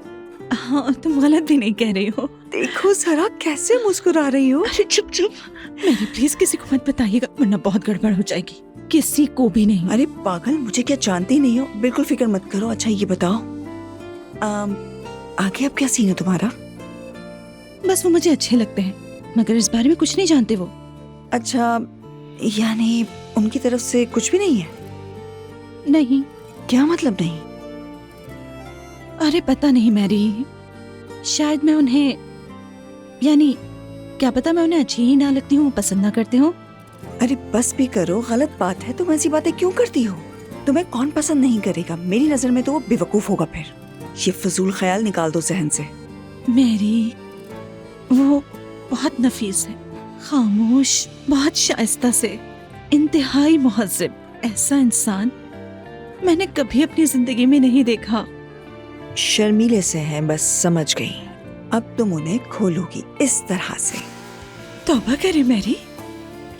S14: हाँ, तुम गलत भी नहीं कह रही हो। देखो जरा कैसे मुस्कुरा रही हो। अरे चुप चुप, मेरी प्लीज किसी को मत बताइएगा वरना बहुत गड़बड़ हो जाएगी। किसी को भी नहीं। अरे पागल, मुझे क्या जानती नहीं हो? बिल्कुल फिक्र मत करो। अच्छा ये बताओ, आगे अब क्या सीन है तुम्हारा? बस वो मुझे अच्छे लगते हैं, मगर इस बारे में कुछ नहीं जानते वो। अच्छा, यानी उनकी तरफ से कुछ भी नहीं है? नहीं। क्या मतलब नहीं? अरे पता नहीं मैरी, शायद मैं उन्हें, यानी क्या पता मैं उन्हें अच्छी ही ना लगती हूँ, पसंद ना करते हो। अरे बस भी करो, गलत बात है। तुम ऐसी बातें क्यों करती हो? तुम्हें कौन पसंद नहीं करेगा? मेरी नजर में तो वो बेवकूफ होगा। फिर ये फजूल ख्याल निकाल दो जहन से। मेरी वो बहुत नफीस है, खामोश, बहुत शाइस्ता से, इंतहाई मुहज्जब। ऐसा इंसान मैंने कभी अपनी जिंदगी में नहीं देखा। शर्मीले से हैं, बस समझ गई। अब तुम उन्हें खोलोगी इस तरह से? तौबा करे मेरी,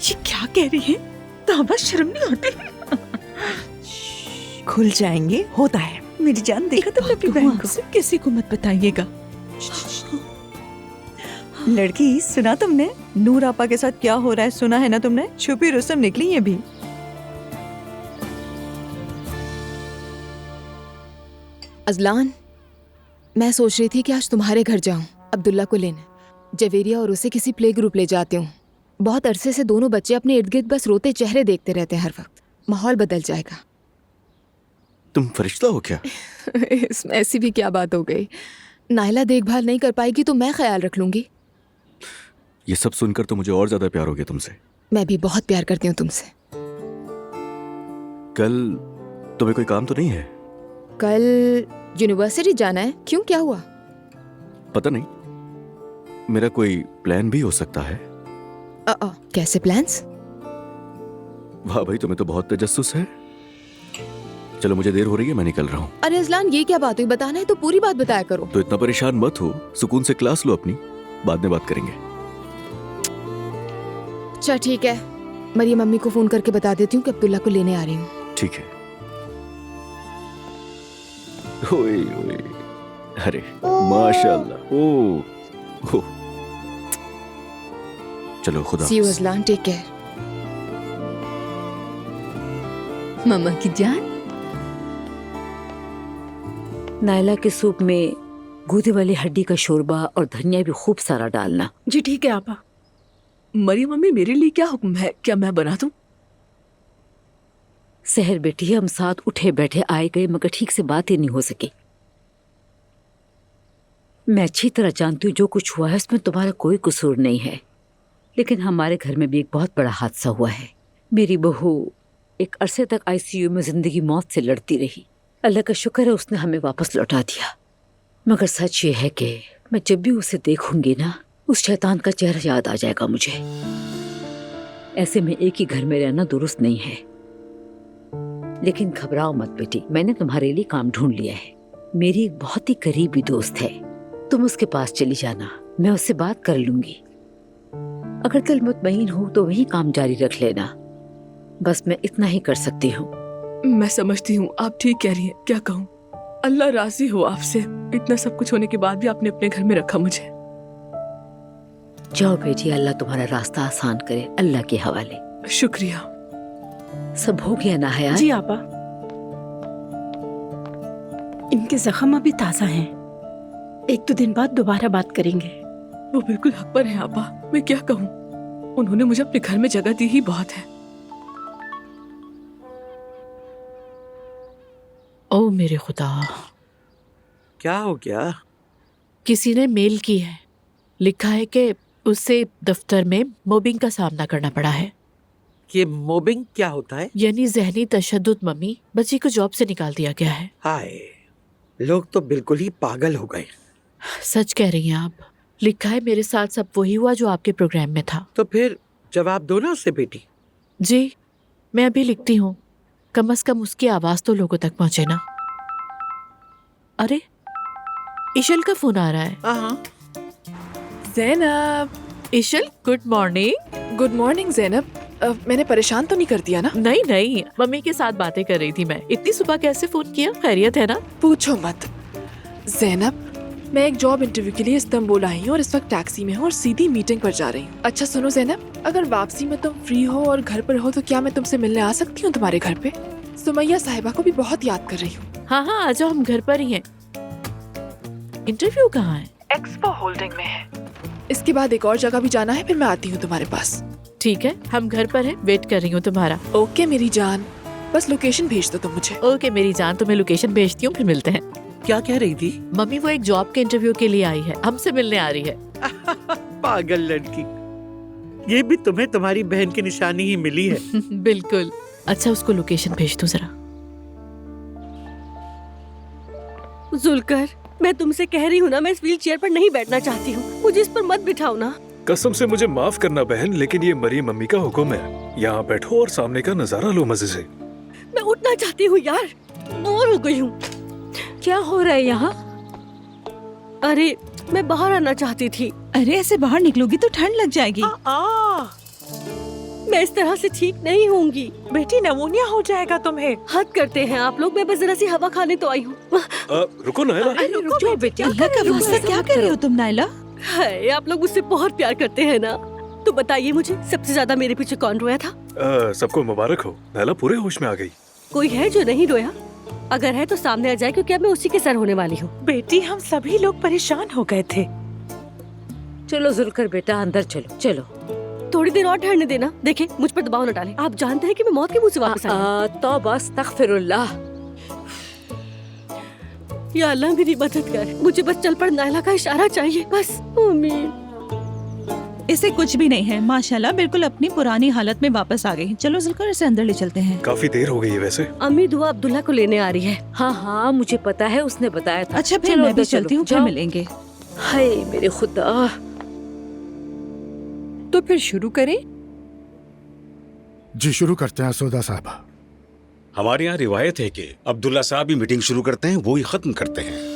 S14: ये क्या कह रही है? तौबा, शर्म नहीं आती? खुल जाएंगे, होता है। मेरी जान, देखा तुमने अपनी बहन को? किसी को मत बताइएगा। लड़की, सुना तुमने नूर आपा के साथ क्या हो रहा है? सुना है ना तुमने? छुपी रुस्तम निकली है भी।
S5: अजलान, मैं सोच रही थी कि आज तुम्हारे घर जाऊं अब्दुल्ला को लेने। जवेरिया और उसे किसी प्ले ग्रुप ले जाती हूँ। बहुत अरसे से दोनों बच्चे अपने इर्द गिर्द बस रोते चेहरे देखते रहते हैं हर वक्त। माहौल बदल जाएगा।
S17: तुम फरिश्ता हो क्या?
S5: इसमें ऐसी भी क्या बात हो गई? नाइला देखभाल नहीं कर पाएगी तो मैं ख्याल रख लूंगी।
S17: ये सब सुनकर तो मुझे और ज्यादा प्यार हो गया तुमसे।
S5: मैं भी बहुत प्यार करती हूँ तुमसे।
S17: कल तुम्हें कोई काम तो नहीं है?
S5: कल यूनिवर्सिटी जाना है। क्यों, क्या हुआ?
S17: पता नहीं, मेरा कोई प्लान भी हो सकता है।
S5: कैसे प्लान्स?
S17: वाह भाई, तुम्हें तो बहुत तजस्सुस है। चलो मुझे देर हो रही है, मैं निकल रहा हूँ।
S5: अरे अजलान, ये क्या बात हुई? बताना है तो पूरी बात बताया करो।
S17: तो इतना परेशान मत हो, सुकून से क्लास लो अपनी, बाद में बात करेंगे।
S5: अच्छा ठीक है, मरियम मम्मी को फोन करके बता देती हूँ कि अब्दुल्ला को लेने आ रही हूँ।
S17: ठीक है। ओए ओए, अरे माशाल्लाह। ओ चलो खुदा।
S5: सी यू अजलान, टेक केयर।
S18: मम्मा की जान। नायला के सूप में गूदे वाली हड्डी का शोरबा और धनिया भी खूब सारा डालना।
S1: जी ठीक है आपा। मरियम मम्मी, मेरे लिए क्या हुक्म है? क्या मैं बना दूं?
S18: सहर बेटी, हम साथ उठे बैठे आए गए मगर ठीक से बात ही नहीं हो सकी। मैं अच्छी तरह जानती हूँ जो कुछ हुआ है उसमें तुम्हारा कोई कसूर नहीं है, लेकिन हमारे घर में भी एक बहुत बड़ा हादसा हुआ है। मेरी बहू एक अरसे तक आईसीयू में जिंदगी मौत से लड़ती रही। अल्लाह का शुक्र है उसने हमें वापस लौटा दिया, मगर सच ये है कि मैं जब भी उसे देखूंगी ना, उस शैतान का चेहरा याद आ जाएगा मुझे। ऐसे में एक ही घर में रहना दुरुस्त नहीं है। लेकिन घबराओ मत बेटी, मैंने तुम्हारे लिए काम ढूंढ लिया है। मेरी एक बहुत ही करीबी दोस्त है, तुम उसके पास चली जाना, मैं उससे बात कर लूंगी। अगर दिल मुतमईन हो तो वही काम जारी रख लेना। बस मैं इतना ही कर सकती हूँ।
S1: मैं समझती हूँ, आप ठीक कह रही हैं। क्या कहूँ, अल्लाह राजी हो आपसे। इतना सब कुछ होने के बाद भी आपने अपने घर में रखा मुझे।
S18: जाओ बेटी, अल्लाह तुम्हारा रास्ता आसान करे, अल्लाह के हवाले।
S1: शुक्रिया।
S18: सब हो गया ना हयात?
S14: जी आपा, इनके जख्म अभी ताजा हैं। 1-2 दिन बाद दोबारा बात करेंगे।
S1: वो बिल्कुल हक पर है आपा, मैं क्या कहूँ। उन्होंने मुझे अपने घर में जगह दी ही बहुत है।
S12: ओ मेरे खुदा,
S13: क्या हो गया?
S12: किसी ने मेल की है, लिखा है कि उसे दफ्तर में मोबिंग का सामना करना पड़ा है।
S13: ये मोबिंग क्या होता है?
S12: यानी जहनी तशद्दुद। मम्मी, बच्ची को जॉब से निकाल दिया गया है।
S13: हाय, लोग तो बिल्कुल ही पागल हो गए।
S12: सच कह रही हैं आप। लिखा है मेरे साथ सब वही हुआ जो आपके प्रोग्राम में था।
S13: तो फिर जवाब दो ना उससे बेटी।
S12: जी, मैं अभी लिखती हूँ। कम से कम उसकी आवाज तो लोगों तक पहुंचे ना। अरे, इशल का फोन आ रहा है।
S13: हाँ।
S1: Zainab.
S12: Ishal, good morning.
S1: Good morning Zainab. मैंने परेशान तो नहीं कर दिया ना?
S12: नहीं नहीं, मम्मी के साथ बातें कर रही थी मैं। इतनी सुबह कैसे फोन किया? खैरियत है ना?
S1: पूछो मत ज़ैनब, मैं एक जॉब इंटरव्यू के लिए इस्तांबुल आई हूँ और इस वक्त टैक्सी में हूँ और सीधी मीटिंग पर जा रही हूँ। अच्छा सुनो ज़ैनब, अगर वापसी में तुम फ्री हो और घर पर हो तो क्या मैं तुमसे मिलने आ सकती हूँ तुम्हारे घर पे? सुमैया साहिबा को भी बहुत याद कर रही हूँ।
S12: हाँ हाँ, आ जाओ, हम घर पर ही हैं। इंटरव्यू कहाँ है?
S1: एक्सपो होल्डिंग में है। इसके बाद एक और जगह भी जाना है, फिर मैं आती हूँ तुम्हारे पास।
S12: ठीक है, हम घर पर हैं, वेट कर रही हूँ तुम्हारा।
S1: ओके मेरी जान, बस लोकेशन भेज दो तुम मुझे।
S12: ओके मेरी जान, तुम्हें लोकेशन भेजती हूँ, फिर मिलते हैं।
S13: क्या कह रही थी?
S12: मम्मी वो एक जॉब के इंटरव्यू के लिए आई है, हमसे मिलने आ रही है।
S13: पागल लड़की, ये भी तुम्हें तुम्हारी बहन की निशानी ही मिली है।
S12: बिल्कुल। अच्छा, उसको लोकेशन भेज दो जरा।
S16: जुलकर, मैं तुमसे कह रही हूँ ना, मैं इस व्हील चेयर पर नहीं बैठना चाहती हूँ। मुझे इस पर मत बिठाओ ना।
S6: कसम से मुझे माफ करना बहन, लेकिन ये मरी मम्मी का हुक्म है। यहाँ बैठो और सामने का नजारा लो मजे से।
S16: मैं उठना चाहती हूँ यार, बोर हो गई हूँ।
S18: क्या हो रहा है यहाँ?
S16: अरे, मैं बाहर आना चाहती थी।
S14: अरे ऐसे बाहर निकलोगी तो ठंड लग जाएगी।
S16: मैं इस तरह से ठीक नहीं होंगी।
S14: बेटी, नमूनिया हो जाएगा तुम्हें।
S16: हद करते हैं आप लोग, मैं बस जरा सी हवा खाने तो आई हूँ।
S6: रुको नायला।
S16: रुक जाओ बेटी।
S14: अल्लाह का वास्ता, क्या कर रही हो तुम नायला?
S16: हाय, आप लोग मुझसे बहुत प्यार करते हैं ना। तो बताइए मुझे, सबसे ज्यादा मेरे पीछे कौन रोया था?
S6: सबको मुबारक हो, नायला पूरे होश में आ गई।
S16: कोई है जो नहीं रोया? अगर है तो सामने आ जाए, क्योंकि अब मैं उसी के सर होने वाली हूँ।
S14: बेटी, हम सभी लोग परेशान हो गए थे।
S18: चलो जुलकर बेटा, अंदर चलो चलो।
S16: थोड़ी देर और ठहरने देना। देखे, मुझ पर दबाव न डालें। आप जानते हैं कि मैं मौत के मुंह से वापस आई।
S18: तौबा अस्तगफिरुल्लाह।
S16: या अल्लाह मेरी मदद कर, मुझे बस चल पड़ नायला का इशारा चाहिए बस। आमीन।
S14: इसे कुछ भी नहीं है, माशाल्लाह बिल्कुल अपनी पुरानी हालत में वापस आ गई। चलो जुलकर, इसे अंदर ले चलते हैं।
S6: काफी देर हो गई है वैसे।
S16: अम्मी दुआ अब्दुल्ला को लेने आ रही है।
S18: हाँ हाँ, मुझे पता है, उसने बताया था।
S14: अच्छा फिर मैं भी चलती हूँ, फिर मिलेंगे।
S18: हाय मेरे खुदा।
S14: तो फिर शुरू करें?
S9: जी शुरू करते हैं सौदा साहबा।
S20: हमारे यहाँ रिवायत है कि अब्दुल्ला साहब ही मीटिंग शुरू करते हैं, वो ही खत्म करते हैं।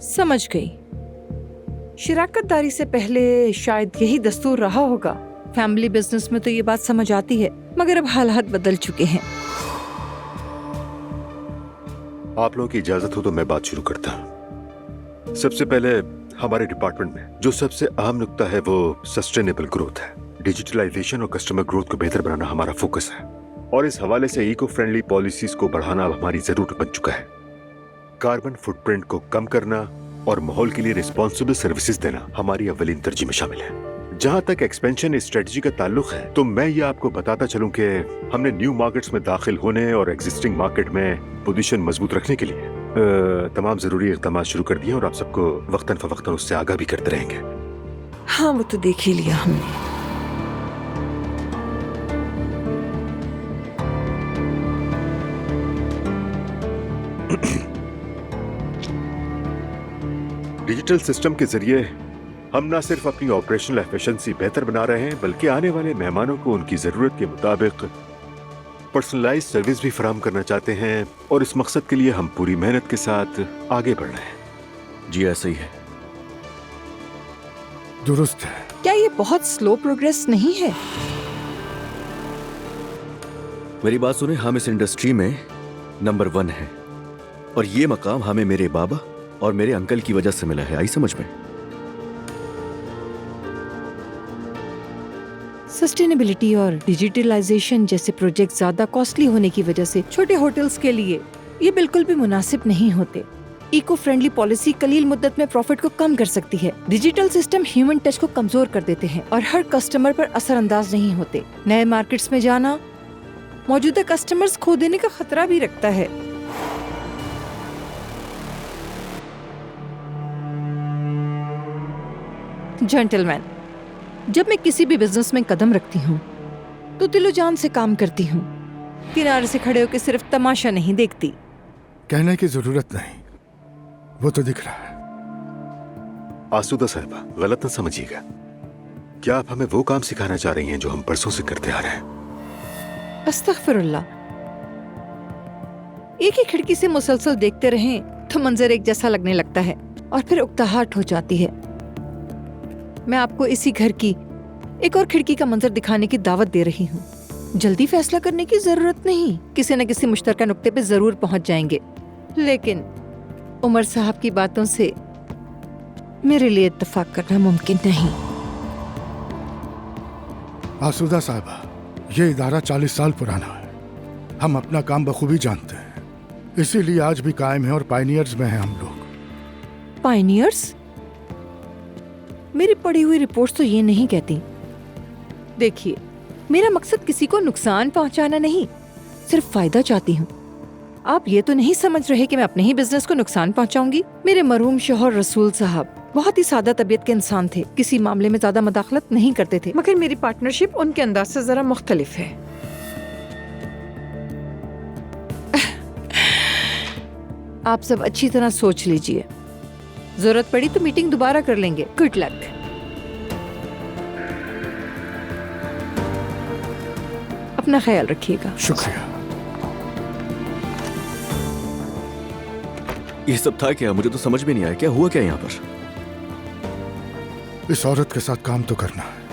S14: समझ गई। शिराकतदारी से पहले शायद यही दस्तूर रहा होगा। फैमिली बिजनेस में तो ये बात समझ आती है, मगर अब हालात बदल चुके हैं।
S4: आप लोगों की इजाजत हो तो मैं बात शुरू करता हूँ। सबसे पहले हमारे डिपार्टमेंट में जो सबसे अहम नुक्ता है वो सस्टेनेबल ग्रोथ है। डिजिटलाइजेशन और कस्टमर ग्रोथ को बेहतर बनाना हमारा फोकस है और इस हवाले से इको फ्रेंडली पॉलिसीज को बढ़ाना अब हमारी जरूरत बन चुका है। कार्बन फुटप्रिंट को कम करना और माहौल के लिए रिस्पॉन्सिबल सर्विसेज देना हमारी अव्वलीन तरजीह में शामिल है। जहां तक एक्सपेंशन स्ट्रेटजी का ताल्लुक है तो मैं ये आपको बताता चलूं कि हमने न्यू मार्केट्स में दाखिल होने और एग्जिस्टिंग मार्केट में पोजीशन मजबूत रखने के लिए तमाम जरूरी इक़दाम शुरू कर दिए और आप सबको वक्तन फवक्तन उससे आगाह भी करते रहेंगे।
S14: हाँ, वो तो देख ही लिया हमने।
S4: डिजिटल सिस्टम के जरिए हम न सिर्फ अपनी ऑपरेशनल एफिशिएंसी बेहतर बना रहे हैं बल्कि आने वाले मेहमानों को उनकी जरूरत के मुताबिक पर्सनलाइज सर्विस भी फराहम करना चाहते हैं और इस मकसद के लिए हम पूरी मेहनत के साथ आगे बढ़ रहे हैं।
S17: जी ऐसा ही है।
S9: दुरुस्त है।
S14: क्या ये बहुत स्लो प्रोग्रेस नहीं है?
S17: मेरी बात सुने, हम इस इंडस्ट्री में नंबर 1 है और ये मकाम हमें मेरे बाबा और मेरे अंकल की वजह से मिला है। आई समझ में?
S14: सस्टेनेबिलिटी और डिजिटलाइजेशन जैसे प्रोजेक्ट ज्यादा कॉस्टली होने की वजह से छोटे होटल्स के लिए ये बिल्कुल भी मुनासिब नहीं होते। इको फ्रेंडली पॉलिसी कलील मुद्दत में प्रॉफिट को कम कर सकती है। डिजिटल सिस्टम ह्यूमन टच को कमजोर कर देते हैं और हर कस्टमर पर असरअंदाज नहीं होते। नए मार्केट्स में जाना मौजूदा कस्टमर्स खो देने का खतरा भी रखता है। जेंटलमैन, जब मैं किसी भी बिजनेस में कदम रखती हूँ तो दिलो जान से काम करती हूँ। किनारे से खड़े होकर सिर्फ तमाशा नहीं देखती।
S9: कहने की जरूरत नहीं, वो तो दिख रहा है।
S4: आसूदा साहिबा, गलत न समझिएगा। क्या आप हमें वो काम सिखाना चाह रही हैं जो हम परसों से करते आ रहे हैं?
S14: अस्तगफिरुल्लाह। एक ही खिड़की से मुसलसल देखते रहें तो मंजर एक जैसा लगने लगता है और फिर उकताहट हो जाती है। मैं आपको इसी घर की एक और खिड़की का मंजर दिखाने की दावत दे रही हूँ। जल्दी फैसला करने की जरूरत नहीं, किसी न किसी मुश्तरका नुक्ते पे जरूर पहुंच जाएंगे। लेकिन उमर साहब की बातों से मेरे लिए इत्तेफाक करना मुमकिन नहीं।
S9: आसूदा साहबा, ये इदारा 40 साल पुराना है। हम अपना काम बखूबी जानते हैं, इसीलिए आज भी कायम है और पायनियर्स में हैं हम लोग।
S14: पायनियर्स? मेरी पढ़ी हुई रिपोर्ट्स तो ये नहीं कहती। देखिए, मेरा मकसद किसी को नुकसान पहुंचाना नहीं, सिर्फ फायदा चाहती हूँ। आप ये तो नहीं समझ रहे कि मैं अपने ही बिजनेस को नुकसान पहुंचाऊंगी। मेरे मरहूम शौहर रसूल साहब बहुत ही सादा तबीयत के इंसान थे, किसी मामले में ज्यादा मदाखलत नहीं करते थे। मगर मेरी पार्टनरशिप उनके अंदाज से जरा मुख्तलिफ है। आप सब अच्छी तरह सोच लीजिए, जरूरत पड़ी तो मीटिंग दोबारा कर लेंगे। Good luck. अपना ख्याल रखिएगा।
S9: शुक्रिया।
S17: ये सब था क्या? मुझे तो समझ में नहीं आया, क्या हुआ क्या यहाँ पर?
S9: इस औरत के साथ काम तो करना है।